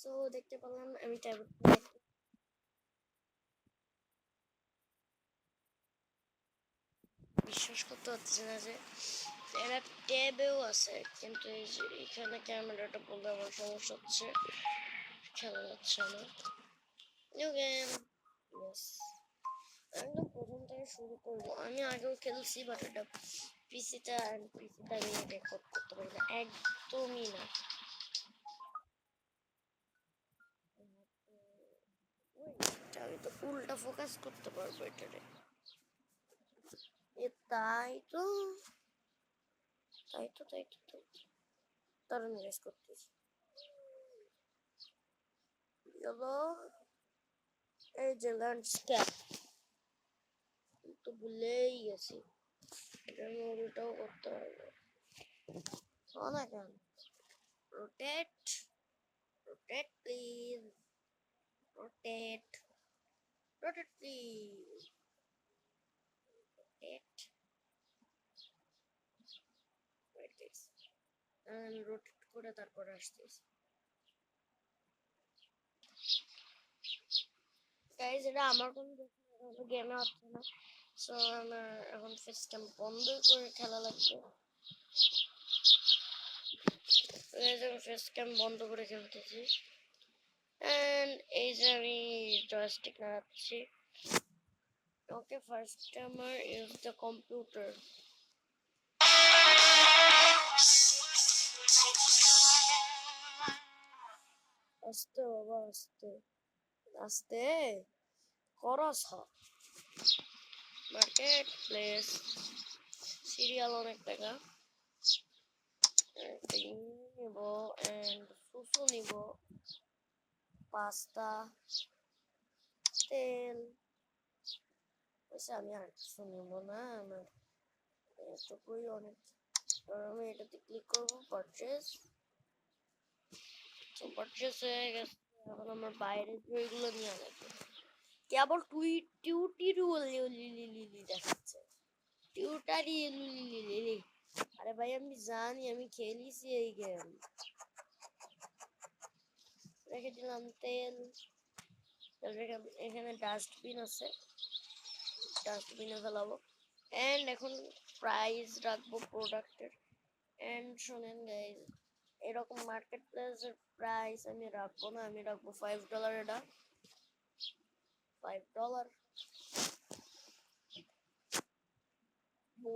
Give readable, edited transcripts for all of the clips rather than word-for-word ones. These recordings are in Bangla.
সো দেখতে পেলাম আমি ট্যাব বিশ্বাস করতে হচ্ছে না যে এরা ট্যাবেও আছে, কিন্তু এই যে এখানে ক্যামেরাটা বললে আমার সমস্যা হচ্ছে, খেলা যাচ্ছে না। নিউ গেম, ইয়েস, একদম প্রথম থেকে শুরু করবো। আমি আগেও খেলছি, বাট এটা পিসিটা আমি রেকর্ড করতে পারি না, একদমই না। আমি তো উল্টা ফোকাস করতে পারবো এটারে। তাই তো তার আমি রেস করতেছি। চলো, এই যে ল্যান্ডস্কেপ তো ভুলেই গেছি, এটা আমি উল্টাও করতে পারবো না কেন? Rotate, rotate please, rotate, rotate please, rotate, আমি রোটেট করে তারপর আসতেছি। গাইজ, এটা আমার কোনো গেমে হচ্ছে না, সো আমার এখন ফেস ক্যাম বন্ধ করে খেলা লাগবে। ফেস ক্যাম বন্ধ করে খেলতেছি, এন্ড এই যে আমি জয়স্টিক নাড়াচ্ছি। Okay, first timer use the computer. আস্তে বাবা, আস্তে আস্তে খরচ হয়। মার্কেট প্লেস, সিরিয়াল অনেক টাকা নিব, এন্ড সুসু নিব, পাস্তা, তেল। আমি আর কিছু নিব না, আমার এতটুকুই অনেক। আমি এটাতে ক্লিক করবো, পারচেজ। তো পারচেজ হয়ে গেছে, এখন আমার বাইরে এগুলো নিয়ে লাগবে। কেবল টিউটি দেখাচ্ছে, টিউটারি। আরে ভাই, আমি জানি, আমি খেলিছি এই গেম। রেখে দিলাম তেল। এখানে ডাস্টবিন আছে, ডাস্টবিনে ফেলাবো। এন্ড এখন প্রাইস রাখবো প্রোডাক্টের। এন্ড শোনেন গাইজ, এরকম মার্কেট প্লেসের প্রাইস আমি রাখবো না, আমি রাখবো $5। এটা $5।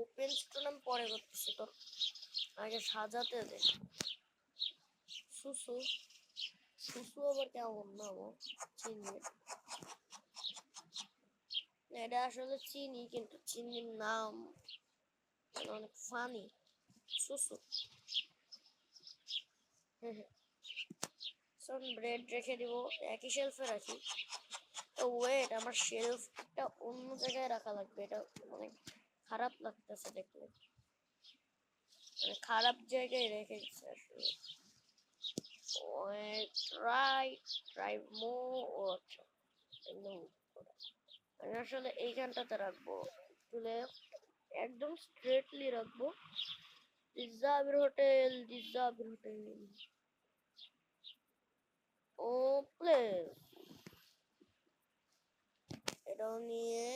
ওপেন স্টোর আমি পরে করতেছি, তো আগে সাজাতে দে। সুসু, সুসু আবার কেমন নাম? চিনি, এটা আসলে চিনি, কিন্তু চিনির নাম অনেক ফানি। সুসু। সব ব্রেড রেখে দিব, একই শেলফে রাখি। তো ওয়েট, আমার শেলফটা অন্য জায়গায় রাখা লাগবে, এটা অনেক খারাপ লাগতেছে দেখলে, মানে খারাপ জায়গায় রেখে গেছে আসলে। ওয়েট, ট্রাই মোর। আমি আসলে এইখানটাতে রাখবো, তুলে একদম স্ট্রেটলি রাখবো। দিজাবির হোটেল, দিজাবির হোটেল। ও প্লেস, এটাও নিয়ে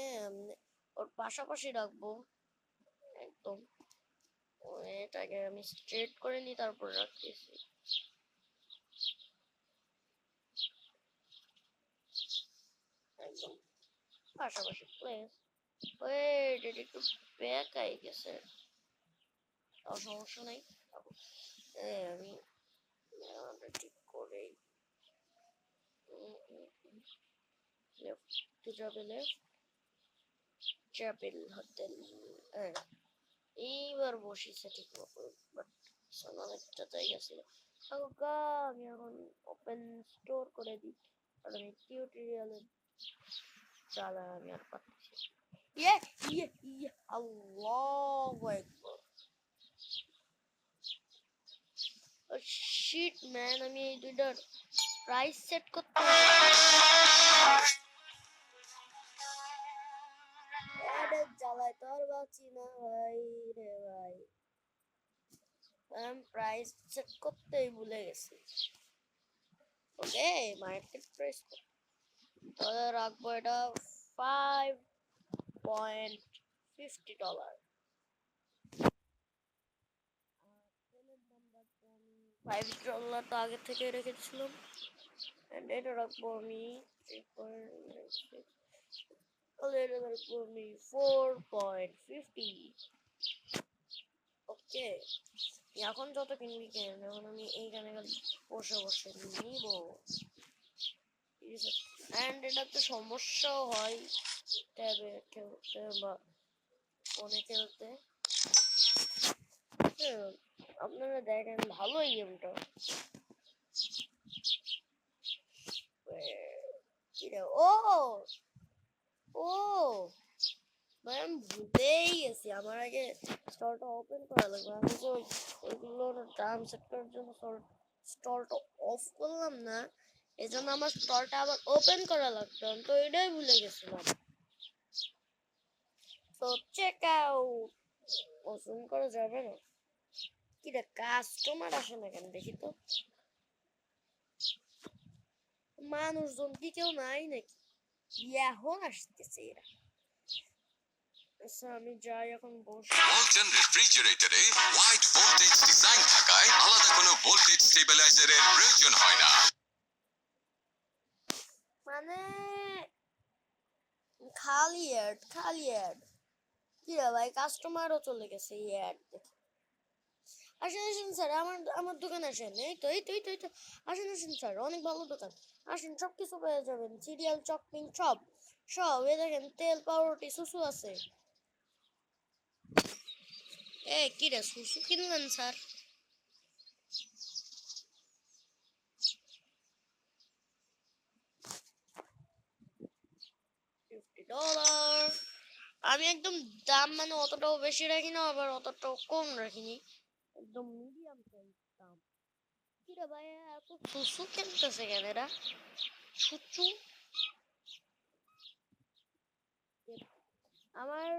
ওর পাশাপাশি রাখবো একদম। এটাকে আমি স্ট্রেট করে নিই, তারপর রাখতেছি। একদম পাশাপাশি প্লেস। ওয়েট, এটা একটু ব্যাক আই গেছে, সমস্যা নাই। আমি ঠিক করে লেফট যাবে, লেফট চ্যাপেল হোটেল। এইবার বসেছে ঠিক মতো, বাট অনেকটা জায়গা ছিল। আমি এখন ওপেন স্টোর করে দিই, কারণ আমি টিউটোরিয়ালে চালা আমি আর পাচ্ছি। ইয়ে ইয়ে ইয়ে, আল্লাহু আকবার। শিট ম্যান, আমি এই দুইটার প্রাইস সেট করতে জ্বালায় তোর বাঁচি না ভাই রে ভাই। আমি প্রাইস সেট করতেই ভুলে গেছি। ওকে মার্কেট প্রাইস তাহলে রাখবো এটা $5.50 $5 তো আগে থেকে রেখেছিলাম and এটা রাখবো আমি 3.96 তাহলে এটা রাখবো আমি 4.50 ওকে এখন যত কিনবি কেন এখন আমি এইখানে বসে বসে নিব অ্যান্ড এটাতে সমস্যাও হয় ট্যাবে খেলতে বা ফোনে খেলতে আপনারা দেখেন ভালোই গেমটা ও ও ভাই আমি ভুলেই গেছি আমার আগে স্টলটা ওপেন করা লাগবে আমি যে ওইগুলোর দাম সেট করার জন্য স্টলটা অফ করলাম না এই জন্য আমার স্টলটা আবার ওপেন করা লাগতো তো এটাই ভুলে গেছিলাম তো চেক আউট জুম করা যাবে না কি রে কাস্টমার আসে না কেন দেখি তো মানুষজন কি কেউ নাই নাকি এখন আসতেছে এরা আচ্ছা আমি যাই এখন বসে ওয়ালটন রেফ্রিজারেটরে ওয়াইড ভোল্টেজ ডিজাইন থাকায় আলাদা কোনো ভোল্টেজ স্টেবিলাইজারের প্রয়োজন হয় না মানে খালি অ্যাড কি রে ভাই কাস্টমারও চলে গেছে এই অ্যাড দেখে আসেন আসেন স্যার আমার দোকান আসেন এই তো আসেন আসেন স্যার অনেক ভালো দোকান আসেন সব কিছু পেয়ে যাবেন সিরিয়াল চকপিং সব এই দেখেন তেল পাউরুটি সুসু আছে এ কি রে সুসু কিনলেন স্যার $50 আমি একদম দাম মানে অতটাও বেশি রাখি না আবার অতটাও কম রাখিনি একদম মিডিয়াম সাইজ দাম কি রে ভাই এত সুসু কিনতেছে কেন এরা সুচু আমার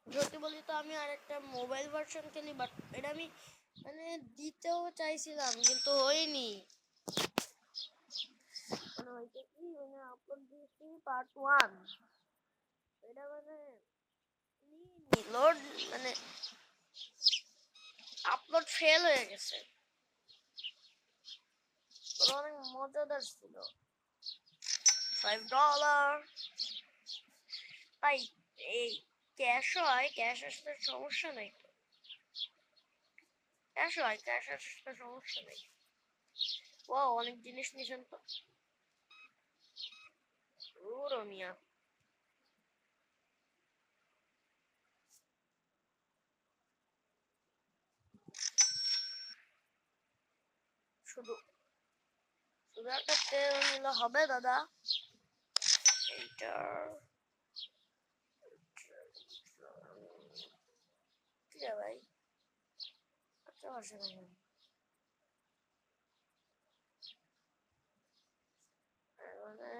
সত্যি বলি তো আমি আরেকটা মোবাইল ভার্সন খেলি বাট এটা আমি মানে দিতেও চাইছিলাম কিন্তু হয়নি মানে হইতে কি মানে আপলোড দিয়েছি পার্ট 1 এটা মানে লোড মানে আপলোড ফেল হয়ে গেছে অনেক মজাদার ছিল $5 তাই এই ক্যাশ হয় ক্যাশ আসতে সমস্যা নাই ক্যাশ আসতে সমস্যা নেই ও অনেক জিনিস নিছেন তো রমিয়া শুধু শুধু একটা তেল নিলে হবে দাদা এইটার কি রে ভাই আচ্ছা আসে না মানে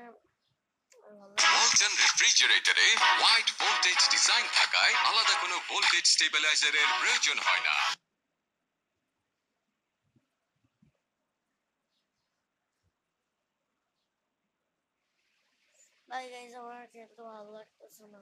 ওয়ালটন রেফ্রিজারেটরে ওয়াইড ভোল্টেজ ডিজাইন থাকায় আলাদা কোনো ভোল্টেজ স্টেবিলাইজারের প্রয়োজন হয় না ভাই গাইজ আমার খেলতে ভালো লাগতেছে না